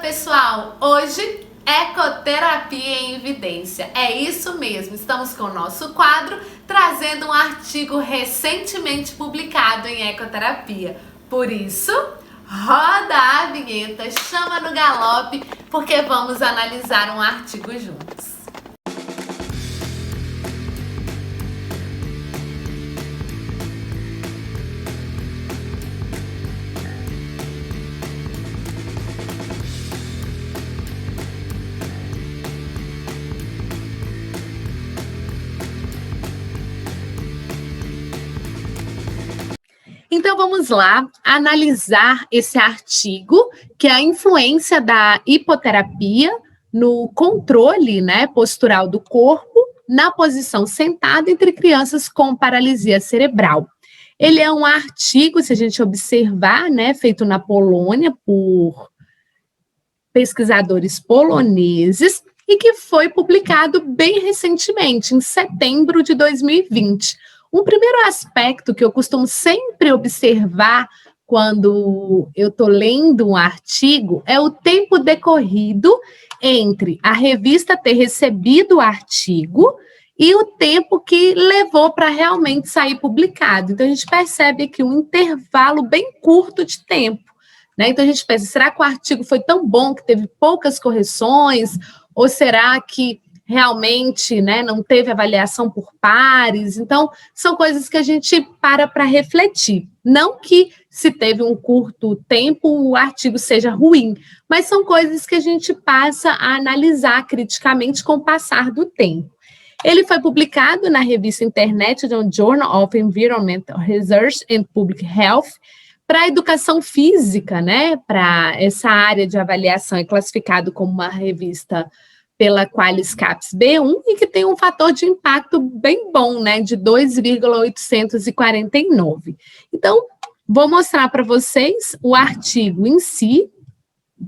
pessoal! Hoje, ecoterapia em evidência. É isso mesmo, estamos com o nosso quadro trazendo um artigo recentemente publicado em ecoterapia. Por isso, roda a vinheta, chama no galope, porque vamos analisar um artigo juntos. Então, vamos lá analisar esse artigo, que é a influência da hipoterapia no controle, postural do corpo, na posição sentada entre crianças com paralisia cerebral. Ele é um artigo, se a gente observar, feito na Polônia por pesquisadores poloneses e que foi publicado bem recentemente, em setembro de 2020. Um primeiro aspecto que eu costumo sempre observar quando eu estou lendo um artigo é o tempo decorrido entre a revista ter recebido o artigo e o tempo que levou para realmente sair publicado. Então, a gente percebe aqui um intervalo bem curto de tempo. Então, a gente pensa, será que o artigo foi tão bom que teve poucas correções? Ou será que realmente não teve avaliação por pares? Então, são coisas que a gente para refletir. Não que se teve um curto tempo, o artigo seja ruim, mas são coisas que a gente passa a analisar criticamente com o passar do tempo. Ele foi publicado na revista International Journal of Environmental Research and Public Health, para a educação física, para essa área de avaliação, é classificado como uma revista pela Qualis-CAPES B1 e que tem um fator de impacto bem bom, de 2,849. Então, vou mostrar para vocês o artigo em si.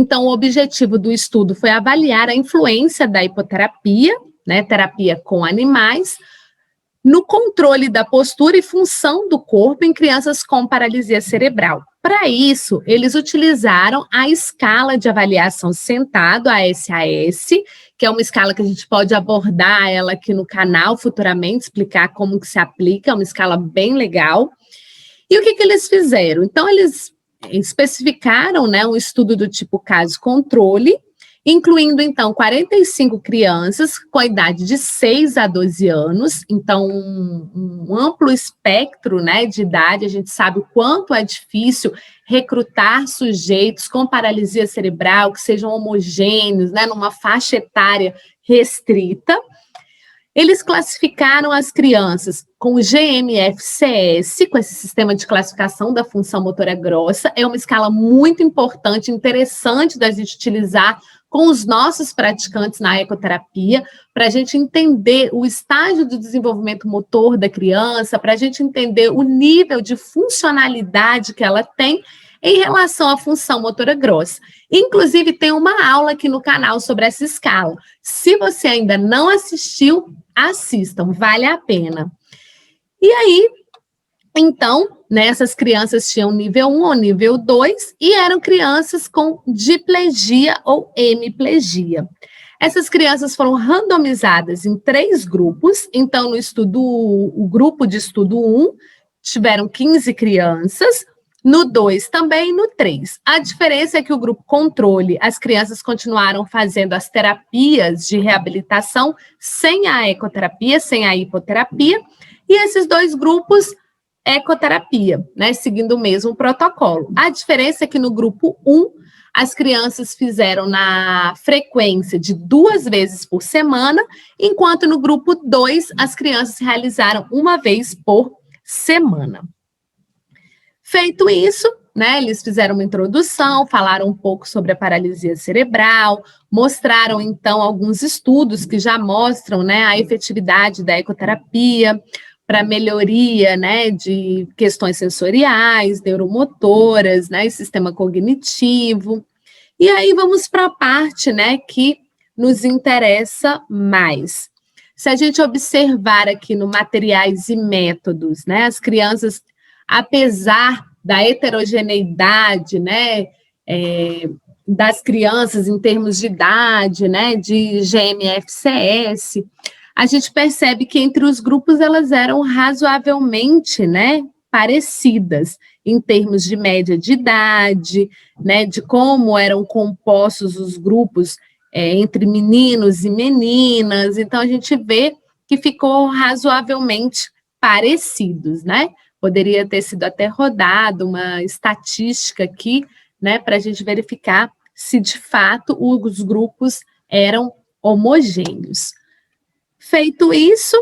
Então, o objetivo do estudo foi avaliar a influência da hipoterapia, terapia com animais, no controle da postura e função do corpo em crianças com paralisia cerebral. Para isso, eles utilizaram a escala de avaliação sentado, a SAS, que é uma escala que a gente pode abordar ela aqui no canal futuramente, explicar como que se aplica, é uma escala bem legal. E o que eles fizeram? Então, eles especificaram um estudo do tipo caso-controle, incluindo, então, 45 crianças com a idade de 6 a 12 anos, então, um amplo espectro de idade. A gente sabe o quanto é difícil recrutar sujeitos com paralisia cerebral, que sejam homogêneos, numa faixa etária restrita. Eles classificaram as crianças com o GMFCS, com esse sistema de classificação da função motora grossa. É uma escala muito importante, interessante da gente utilizar com os nossos praticantes na ecoterapia, para a gente entender o estágio de desenvolvimento motor da criança, para a gente entender o nível de funcionalidade que ela tem em relação à função motora grossa. Inclusive, tem uma aula aqui no canal sobre essa escala. Se você ainda não assistiu, assistam, vale a pena. E aí, então, essas crianças tinham nível 1 ou nível 2 e eram crianças com diplegia ou hemiplegia. Essas crianças foram randomizadas em 3 grupos. Então, o grupo de estudo 1 tiveram 15 crianças, no 2 também, no 3. A diferença é que o grupo controle, as crianças continuaram fazendo as terapias de reabilitação sem a ecoterapia, sem a hipoterapia, e esses 2 grupos, ecoterapia, seguindo o mesmo protocolo. A diferença é que no grupo 1, as crianças fizeram na frequência de 2 vezes por semana, enquanto no grupo 2, as crianças realizaram 1 vez por semana. Feito isso, eles fizeram uma introdução, falaram um pouco sobre a paralisia cerebral, mostraram, então, alguns estudos que já mostram a efetividade da ecoterapia para melhoria de questões sensoriais, neuromotoras, e sistema cognitivo. E aí vamos para a parte que nos interessa mais. Se a gente observar aqui no materiais e métodos, as crianças, apesar da heterogeneidade, das crianças em termos de idade, né, de GMFCS, a gente percebe que entre os grupos elas eram razoavelmente, né, parecidas em termos de média de idade, né, de como eram compostos os grupos entre meninos e meninas. Então a gente vê que ficou razoavelmente parecidos, né? Poderia ter sido até rodado uma estatística aqui, né, para a gente verificar se de fato os grupos eram homogêneos. Feito isso,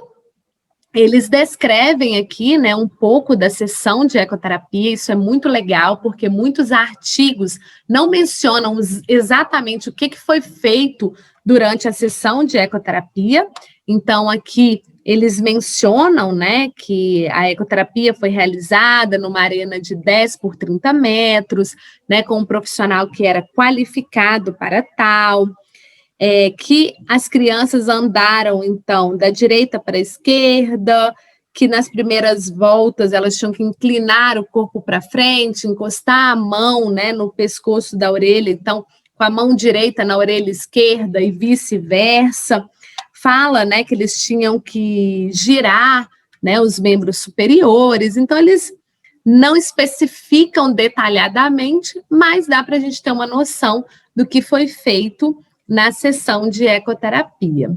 eles descrevem aqui, né, um pouco da sessão de ecoterapia. Isso é muito legal, porque muitos artigos não mencionam exatamente o que foi feito durante a sessão de ecoterapia. Então, aqui eles mencionam, né, que a ecoterapia foi realizada numa arena de 10 por 30 metros, né, com um profissional que era qualificado para tal. Que as crianças andaram, então, da direita para a esquerda, que nas primeiras voltas elas tinham que inclinar o corpo para frente, encostar a mão, né, no pescoço da orelha, então, com a mão direita na orelha esquerda e vice-versa. Fala, né, que eles tinham que girar, né, os membros superiores. Então, eles não especificam detalhadamente, mas dá para a gente ter uma noção do que foi feito na sessão de ecoterapia.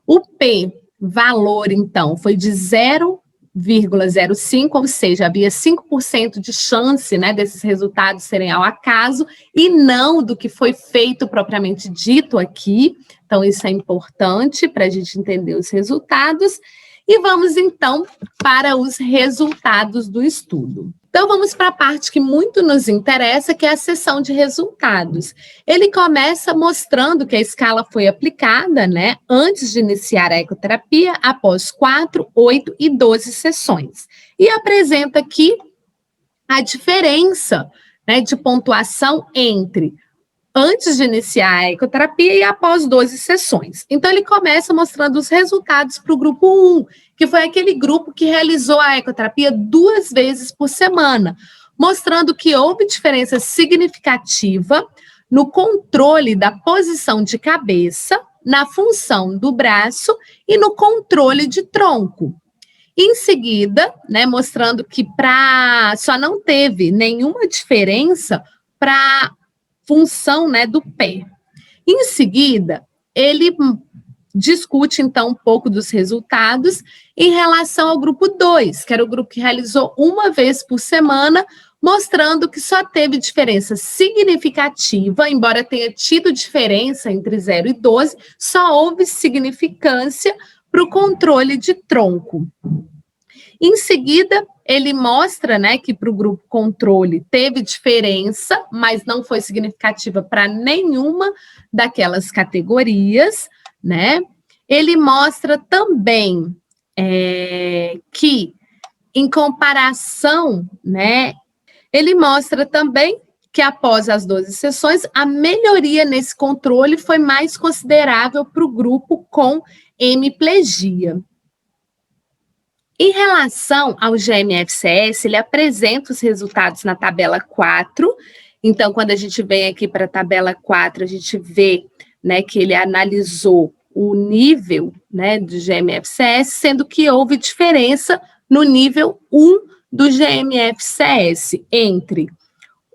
O P-valor, então, foi de 0,05, ou seja, havia 5% de chance, né, desses resultados serem ao acaso, e não do que foi feito propriamente dito aqui. Então, isso é importante para a gente entender os resultados. E vamos, então, para os resultados do estudo. Então, vamos para a parte que muito nos interessa, que é a seção de resultados. Ele começa mostrando que a escala foi aplicada, né, antes de iniciar a ecoterapia, após 4, 8 e 12 sessões. E apresenta aqui a diferença, né, de pontuação entre antes de iniciar a ecoterapia e após 12 sessões. Então, ele começa mostrando os resultados para o grupo 1, que foi aquele grupo que realizou a ecoterapia 2 vezes por semana, mostrando que houve diferença significativa no controle da posição de cabeça, na função do braço e no controle de tronco. Em seguida, né, mostrando que só não teve nenhuma diferença para função, né, do pé. Em seguida, ele discute, então, um pouco dos resultados em relação ao grupo 2, que era o grupo que realizou 1 vez por semana, mostrando que só teve diferença significativa, embora tenha tido diferença entre 0 e 12, só houve significância para o controle de tronco. Em seguida, ele mostra, né, que para o grupo controle teve diferença, mas não foi significativa para nenhuma daquelas categorias, né? Ele mostra também que, em comparação, né, ele mostra também que após as 12 sessões, a melhoria nesse controle foi mais considerável para o grupo com hemiplegia. Em relação ao GMFCS, ele apresenta os resultados na tabela 4. Então, quando a gente vem aqui para a tabela 4, a gente vê, né, que ele analisou o nível, né, do GMFCS, sendo que houve diferença no nível 1 do GMFCS entre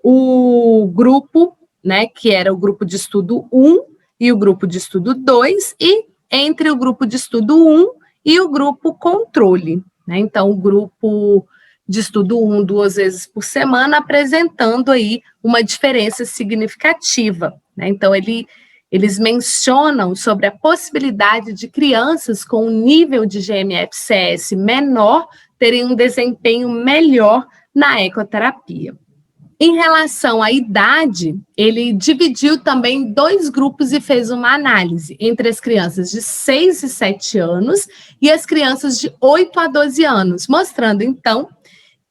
o grupo, né, que era o grupo de estudo 1 e o grupo de estudo 2, e entre o grupo de estudo 1 e o grupo controle. Então, o grupo de estudo 1, 2 vezes por semana, apresentando aí uma diferença significativa. Então, eles mencionam sobre a possibilidade de crianças com um nível de GMFCS menor terem um desempenho melhor na ecoterapia. Em relação à idade, ele dividiu também 2 grupos e fez uma análise entre as crianças de 6 e 7 anos e as crianças de 8 a 12 anos, mostrando, então,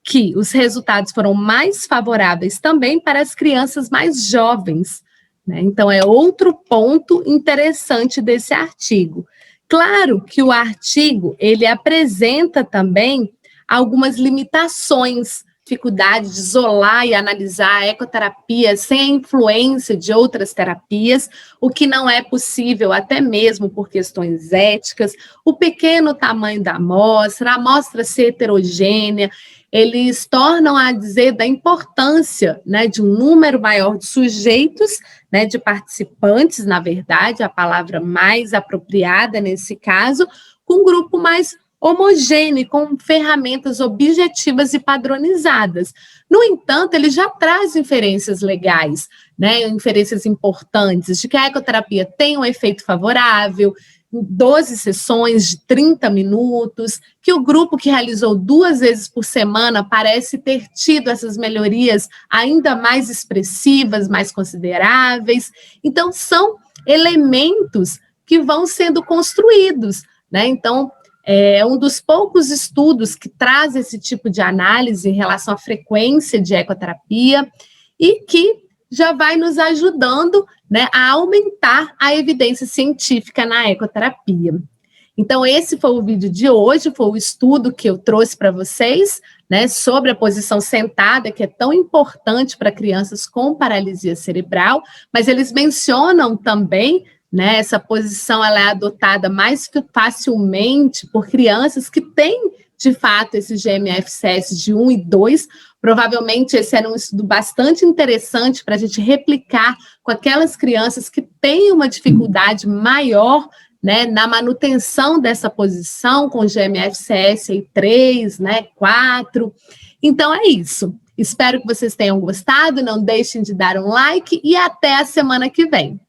que os resultados foram mais favoráveis também para as crianças mais jovens, né? Então, é outro ponto interessante desse artigo. Claro que o artigo, ele apresenta também algumas limitações, dificuldade de isolar e analisar a ecoterapia sem a influência de outras terapias, o que não é possível até mesmo por questões éticas, o pequeno tamanho da amostra, a amostra ser heterogênea, eles tornam a dizer da importância, né, de um número maior de sujeitos, né, de participantes, na verdade, a palavra mais apropriada nesse caso, com um grupo mais homogêneo, com ferramentas objetivas e padronizadas. No entanto, ele já traz inferências legais, né, inferências importantes, de que a ecoterapia tem um efeito favorável, 12 sessões de 30 minutos, que o grupo que realizou 2 vezes por semana parece ter tido essas melhorias ainda mais expressivas, mais consideráveis. Então, são elementos que vão sendo construídos, né? Então, é um dos poucos estudos que traz esse tipo de análise em relação à frequência de ecoterapia e que já vai nos ajudando, né, a aumentar a evidência científica na ecoterapia. Então, esse foi o vídeo de hoje, foi o estudo que eu trouxe para vocês, né, sobre a posição sentada, que é tão importante para crianças com paralisia cerebral, mas eles mencionam também, né, essa posição ela é adotada mais facilmente por crianças que têm, de fato, esse GMFCS de 1 e 2. Provavelmente esse era um estudo bastante interessante para a gente replicar com aquelas crianças que têm uma dificuldade maior, né, na manutenção dessa posição, com GMFCS aí 3, né, 4. Então é isso. Espero que vocês tenham gostado, não deixem de dar um like e até a semana que vem.